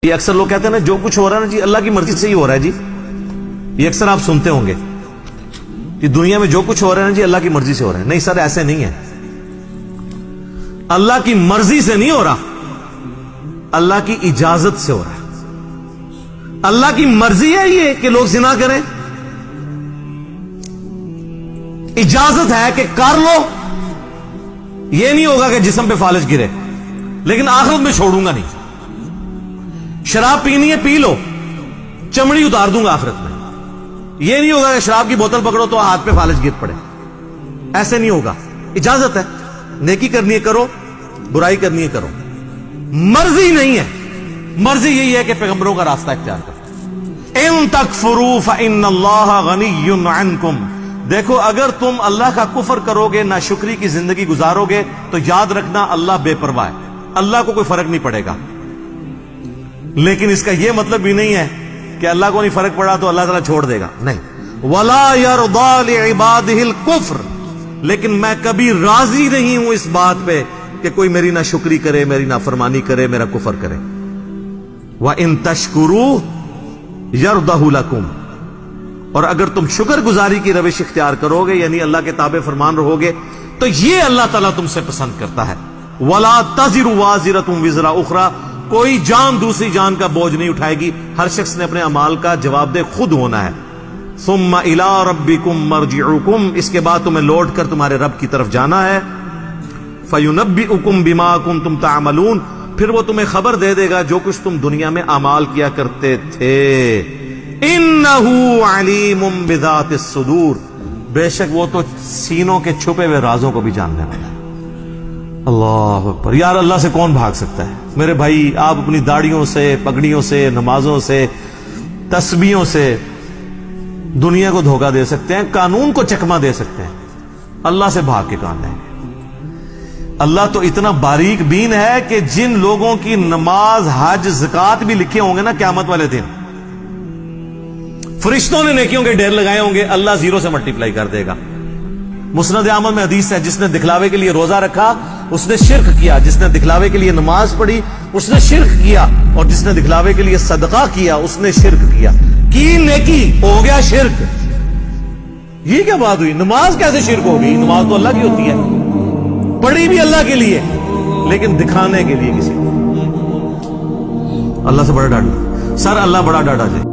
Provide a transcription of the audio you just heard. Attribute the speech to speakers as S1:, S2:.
S1: یہ اکثر لوگ کہتے ہیں نا جو کچھ ہو رہا ہے نا جی اللہ کی مرضی سے ہی ہو رہا ہے جی. یہ اکثر آپ سنتے ہوں گے کہ دنیا میں جو کچھ ہو رہا ہے نا جی اللہ کی مرضی سے ہو رہا ہے. نہیں سر ایسے نہیں ہے. اللہ کی مرضی سے نہیں ہو رہا, اللہ کی اجازت سے ہو رہا ہے. اللہ کی مرضی ہے یہ کہ لوگ زنا کریں, اجازت ہے کہ کر لو. یہ نہیں ہوگا کہ جسم پہ فالج گرے, لیکن آخرت میں چھوڑوں گا نہیں. شراب پینی ہے پی لو, چمڑی اتار دوں گا آخرت میں. یہ نہیں ہوگا کہ شراب کی بوتل پکڑو تو ہاتھ پہ فالج گر پڑے. ایسے نہیں ہوگا. اجازت ہے, نیکی کرنی ہے کرو, برائی کرنی ہے کرو. مرضی نہیں ہے. مرضی یہی ہے کہ پیغمبروں کا راستہ اختیار کرو. ان تکفروا فإن اللہ غنی عنکم. دیکھو اگر تم اللہ کا کفر کرو گے, ناشکری کی زندگی گزارو گے, تو یاد رکھنا اللہ بے پرواہ ہے, اللہ کو کوئی فرق نہیں پڑے گا. لیکن اس کا یہ مطلب بھی نہیں ہے کہ اللہ کو نہیں فرق پڑا تو اللہ تعالیٰ چھوڑ دے گا, نہیں. وَلَا يَرْضَى لِعِبَادِهِ الْكُفْرِ. لیکن میں کبھی راضی نہیں ہوں اس بات پہ کہ کوئی میری ناشکری کرے, میری نافرمانی کرے, میرا کفر کرے. وَإِن تَشْكُرُوا يَرْضَهُ لَكُمْ. اور اگر تم شکر گزاری کی روش اختیار کرو گے, یعنی اللہ کے تابع فرمان رہو گے, تو یہ اللہ تعالیٰ تم سے پسند کرتا ہے. وَلَا تَزِرُ وَازِرَةٌ وِزْرَ أُخْرَى. کوئی جان دوسری جان کا بوجھ نہیں اٹھائے گی. ہر شخص نے اپنے اعمال کا جواب دہ خود ہونا ہے. ثم الى ربکم مرجعکم. اس کے بعد تمہیں لوٹ کر تمہارے رب کی طرف جانا ہے. فینبئکم بما کنتم تعملون. پھر وہ تمہیں خبر دے دے گا جو کچھ تم دنیا میں اعمال کیا کرتے تھے. انہ علیم بذات الصدور. بے شک وہ تو سینوں کے چھپے ہوئے رازوں کو بھی جاننے والا ہے. اللہ اکبر. یار اللہ سے کون بھاگ سکتا ہے میرے بھائی. آپ اپنی داڑیوں سے, پگڑیوں سے, نمازوں سے, تسبیحوں سے دنیا کو دھوکہ دے سکتے ہیں, قانون کو چکما دے سکتے ہیں. اللہ سے بھاگ کے کام لیں گے. اللہ تو اتنا باریک بین ہے کہ جن لوگوں کی نماز, حج, زکات بھی لکھے ہوں گے نا قیامت والے دن, فرشتوں نے نیکیوں کے ڈھیر لگائے ہوں گے, اللہ زیرو سے ملٹیپلائی کر دے گا. مسند احمد میں حدیث ہے, جس نے دکھلاوے کے لیے روزہ رکھا اس نے شرک کیا, جس نے دکھلاوے کے لیے نماز پڑھی اس نے شرک کیا, اور جس نے دکھلاوے کے لیے صدقہ کیا اس نے شرک کیا. کی نیکی ہو گیا شرک. یہ کیا بات ہوئی؟ نماز کیسے شرک ہوگی؟ نماز تو اللہ کی ہوتی ہے, پڑھی بھی اللہ کے لیے, لیکن دکھانے کے لیے کسی کو. اللہ سے بڑا ڈاٹا سر, اللہ بڑا ڈاٹا جائے.